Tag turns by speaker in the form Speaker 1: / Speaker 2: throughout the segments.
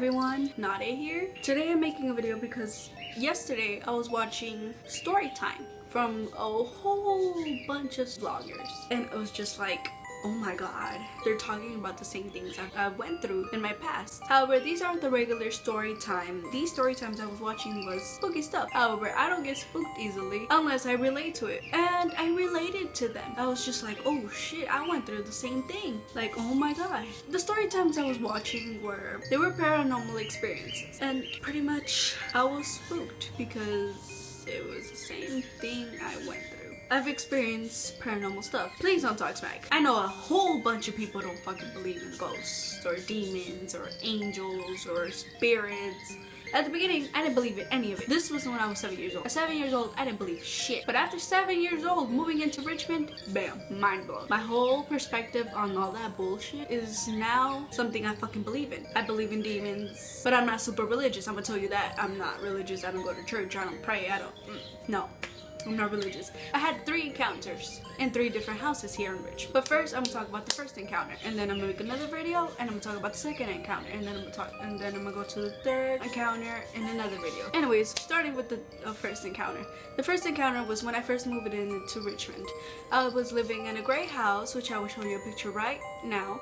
Speaker 1: everyone, Nade here. Today I'm making a video because yesterday I was watching story time from a whole bunch of vloggers and it was just like, oh my god, they're talking about the same things I went through in my past. However, these aren't the regular story time. These story times I was watching was spooky stuff. However, I don't get spooked easily unless I relate to it. And I related to them. I was just like, oh shit, I went through the same thing. Like, oh my god. The story times I was watching were paranormal experiences. And pretty much I was spooked because it was the same thing I went through. I've experienced paranormal stuff. Please don't talk smack. I know a whole bunch of people don't fucking believe in ghosts or demons or angels or spirits. At the beginning, I didn't believe in any of it. This was when I was 7 years old. At 7 years old, I didn't believe shit. But after 7 years old, moving into Richmond, bam, mind blown. My whole perspective on all that bullshit is now something I fucking believe in. I believe in demons, but I'm not super religious. I'm gonna tell you that. I'm not religious. I don't go to church. I don't pray. No. I'm not religious. I had 3 encounters in 3 different houses here in Richmond. But first, I'm gonna talk about the first encounter, and then I'm gonna make another video, and I'm gonna talk about the second encounter, and then I'm gonna go to the third encounter in another video. Anyways, starting with the first encounter. The first encounter was when I first moved into Richmond. I was living in a gray house, which I will show you a picture right now.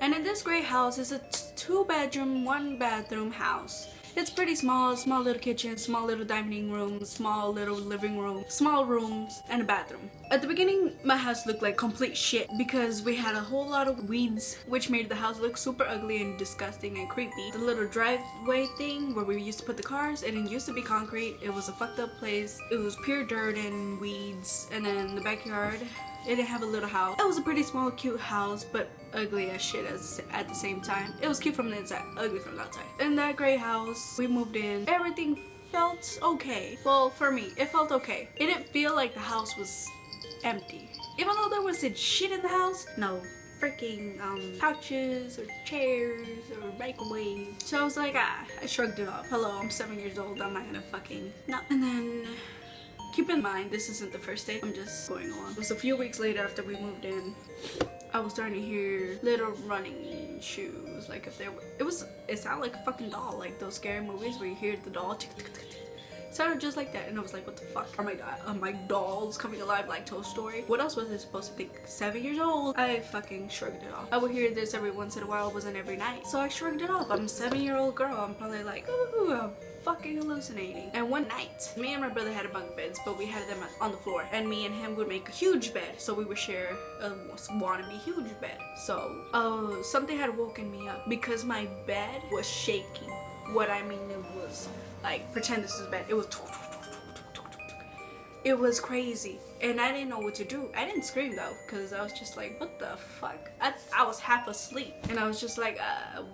Speaker 1: And in this gray house is a 2-bedroom, 1-bathroom house. It's pretty small little kitchen, small little dining room, small little living room, small rooms, and a bathroom. At the beginning, my house looked like complete shit because we had a whole lot of weeds, which made the house look super ugly and disgusting and creepy. The little driveway thing where we used to put the cars, it didn't used to be concrete. It was a fucked up place. It was pure dirt and weeds. And then the backyard, it didn't have a little house. It was a pretty small, cute house, but ugly as shit at the same time. It was cute from the inside, ugly from the outside. In that gray house, we moved in. Everything felt okay. Well, for me, it felt okay. It didn't feel like the house was empty. Even though there wasn't shit in the house, no freaking couches or chairs or microwave. So I was like, I shrugged it off. Hello, I'm 7 years old. I'm not gonna fucking no. And then keep in mind, this isn't the first day. I'm just going along. It was a few weeks later after we moved in. I was starting to hear little running shoes. Like if there were, it sounded like a fucking doll. Like those scary movies where you hear the doll tick, tick, tick, tick. It sounded just like that, and I was like, what the fuck? Oh my god, my dolls coming alive like Toy Story? What else was I supposed to think? 7 years old. I fucking shrugged it off. I would hear this every once in a while. It wasn't every night, so I shrugged it off. I'm a 7-year-old girl. I'm probably like, ooh, I'm fucking hallucinating. And one night, me and my brother had bunk beds, but we had them on the floor, and me and him would make a huge bed, so we would share a wannabe huge bed. So something had woken me up because my bed was shaking. What I mean, it was like, pretend this is bed. It was crazy, and I didn't know what to do. I didn't scream though, because I was just like, what the fuck? I was half asleep, and I was just like,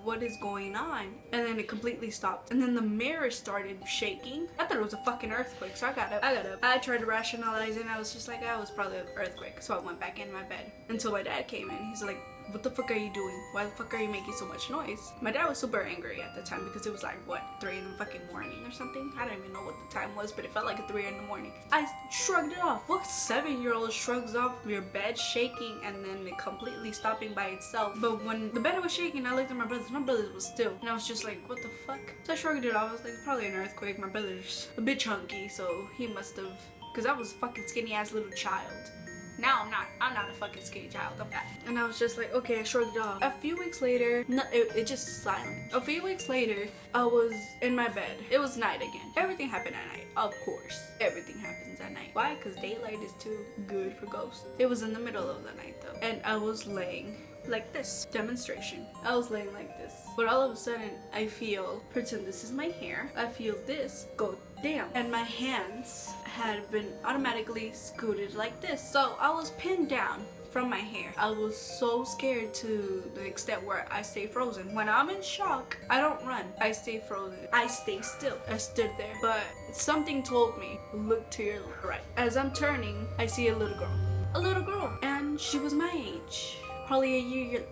Speaker 1: what is going on? And then it completely stopped, and then the mirror started shaking. I thought it was a fucking earthquake, so I got up. I tried to rationalize it, and I was just like, it was probably an earthquake. So I went back in my bed until my dad came in. He's like, what the fuck are you doing? Why the fuck are you making so much noise? My dad was super angry at the time because it was like, what, 3 in the fucking morning or something? I don't even know what the time was, but it felt like 3 in the morning. I shrugged it off. What 7-year-old shrugs off your bed shaking and then it completely stopping by itself? But when the bed was shaking, I looked at my brother was still. And I was just like, what the fuck? So I shrugged it off. I was like, it's probably an earthquake. My brother's a bit chunky, so he must have, because I was a fucking skinny ass little child. Now I'm not a fucking skinny child, I'm fat. And I was just like, okay, I shrugged it off. A few weeks later, it just silent. A few weeks later, I was in my bed. It was night again. Everything happened at night, of course. Everything happens at night. Why? Because daylight is too good for ghosts. It was in the middle of the night though. And I was laying like this. Demonstration. I was laying like this. But all of a sudden, I feel, pretend this is my hair. I feel this go down. And my hands had been automatically scooted like this. So I was pinned down from my hair. I was so scared to the extent where I stay frozen. When I'm in shock, I don't run. I stay frozen. I stay still. I stood there. But something told me, look to your right. As I'm turning, I see a little girl. A little girl. And she was my age. Probably a year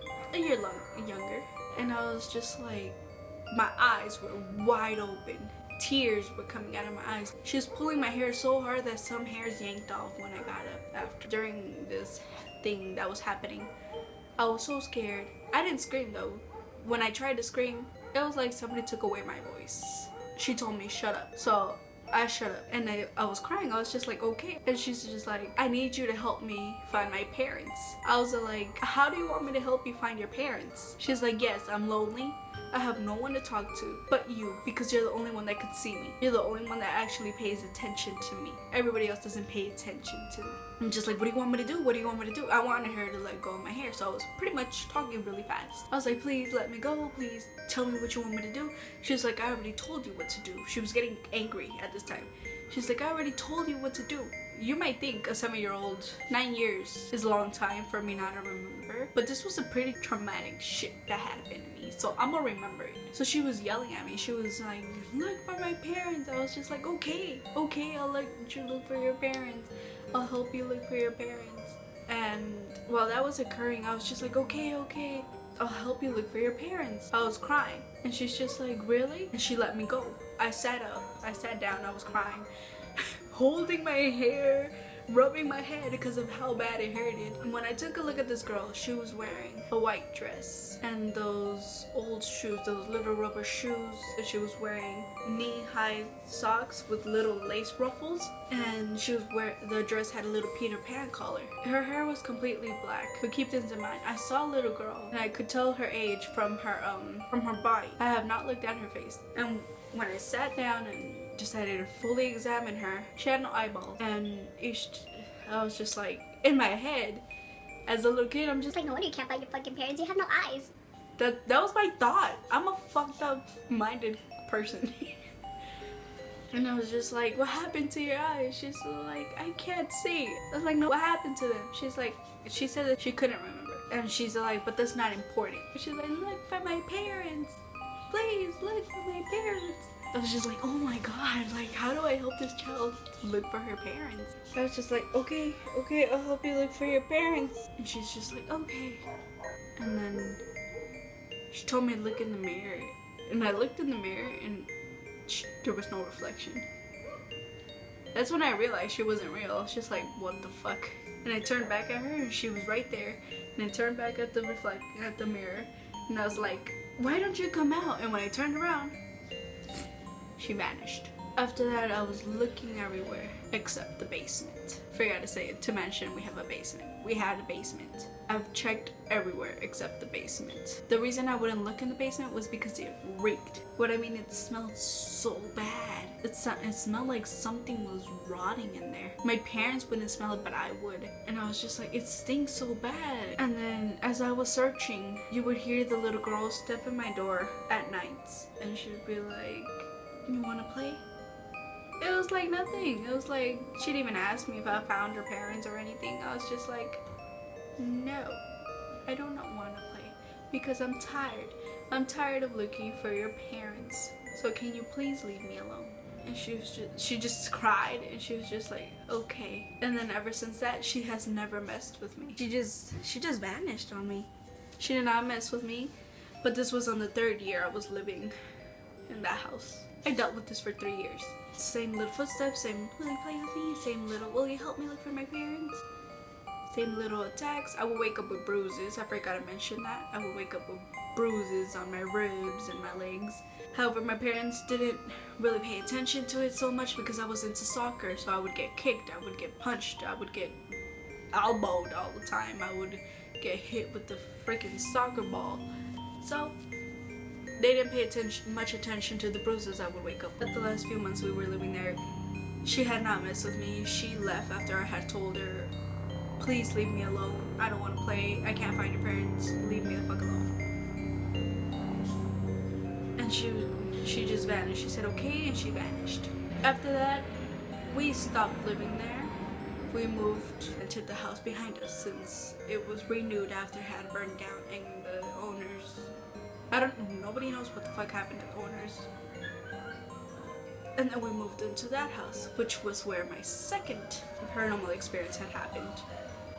Speaker 1: younger. And I was just like, my eyes were wide open. Tears were coming out of my eyes. She was pulling my hair so hard that some hairs yanked off when I got up after. During this thing that was happening, I was so scared. I didn't scream though. When I tried to scream, it was like somebody took away my voice. She told me shut up, so I shut up, and I was crying. I was just like, okay. And she's just like, I need you to help me find my parents. I was like, how do you want me to help you find your parents? She's like, yes, I'm lonely. I have no one to talk to but you, because you're the only one that could see me. You're the only one that actually pays attention to me. Everybody else doesn't pay attention to me. I'm just like, what do you want me to do? What do you want me to do? I wanted her to let go of my hair, so I was pretty much talking really fast. I was like, please let me go. Please tell me what you want me to do. She was like, I already told you what to do. She was getting angry at this time. She's like, I already told you what to do. You might think a 7-year-old, 9 years is a long time for me not to remember, but this was a pretty traumatic shit that happened to me, so I'm gonna remember it. So she was yelling at me. She was like, look for my parents. I was just like, okay, I'll let you look for your parents. I'll help you look for your parents. And while that was occurring, I was just like, okay, I'll help you look for your parents. I was crying, and she's just like, really? And she let me go. I sat up, I sat down, I was crying, holding my hair, rubbing my head because of how bad it hurted. And when I took a look at this girl, she was wearing a white dress and those old shoes, those little rubber shoes. And she was wearing knee-high socks with little lace ruffles, and the dress had a little Peter Pan collar. Her hair was completely black. But keep this in mind, I saw a little girl and I could tell her age from her body. I have not looked at her face. And when I sat down and decided to fully examine her, she had no eyeballs, and I was just like, in my head, as a little kid, I'm just
Speaker 2: like, no wonder you can't find your fucking parents. You have no eyes.
Speaker 1: That was my thought. I'm a fucked up minded person. And I was just like, what happened to your eyes? She's like, I can't see. I was like, no, what happened to them? She said that she couldn't remember, and she's like, but that's not important. She's like, look for my parents, please look for my parents. I was just like, oh my god, like, how do I help this child look for her parents? I was just like, okay, I'll help you look for your parents. And she's just like, okay. And then she told me to look in the mirror. And I looked in the mirror, and there was no reflection. That's when I realized she wasn't real. I was just like, what the fuck? And I turned back at her, and she was right there. And I turned back at the mirror, and I was like, why don't you come out? And when I turned around, she vanished. After that, I was looking everywhere except the basement. Forgot to say it, to mention we have a basement. We had a basement. I've checked everywhere except the basement. The reason I wouldn't look in the basement was because it reeked. What I mean, it smelled so bad. It smelled like something was rotting in there. My parents wouldn't smell it, but I would. And I was just like, it stinks so bad. And then as I was searching, you would hear the little girl step in my door at nights, and she would be like, you wanna play? It was like nothing. It was like, she didn't even ask me if I found her parents or anything. I was just like, no, I do not want to play because I'm tired. I'm tired of looking for your parents. So can you please leave me alone? And she just cried, and she was just like, okay. And then ever since that, she has never messed with me. She just vanished on me. She did not mess with me. But this was on the 3rd year I was living in that house. I dealt with this for 3 years. Same little footsteps, same, will you play with me? Same little, will you help me look for my parents? Same little attacks. I would wake up with bruises. I forgot to mention that. I would wake up with bruises on my ribs and my legs. However, my parents didn't really pay attention to it so much because I was into soccer. So I would get kicked, I would get punched, I would get elbowed all the time. I would get hit with the freaking soccer ball. So they didn't pay much attention to the bruises I would wake up with. The last few months we were living there, she had not messed with me. She left after I had told her, please leave me alone. I don't want to play. I can't find your parents. Leave me the fuck alone. And she just vanished. She said okay, and she vanished. After that, we stopped living there. We moved into the house behind us since it was renewed after it had burned down, and the owners, nobody knows what the fuck happened to the owners. And then we moved into that house, which was where my second paranormal experience had happened.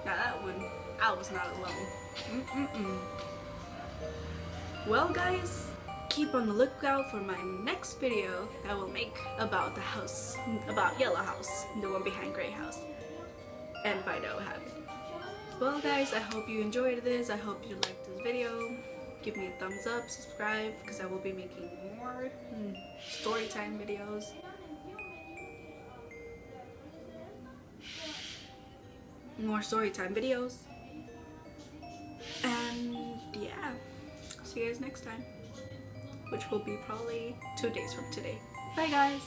Speaker 1: Now that one, I was not alone. Well guys, keep on the lookout for my next video that I will make about the house, about Yellow House, the one behind Gray House. and find out what happened. Well guys, I hope you enjoyed this. I hope you liked this video. Give me a thumbs up, subscribe, because I will be making more story time videos. More story time videos. And yeah, see you guys next time, which will be probably 2 days from today. Bye guys.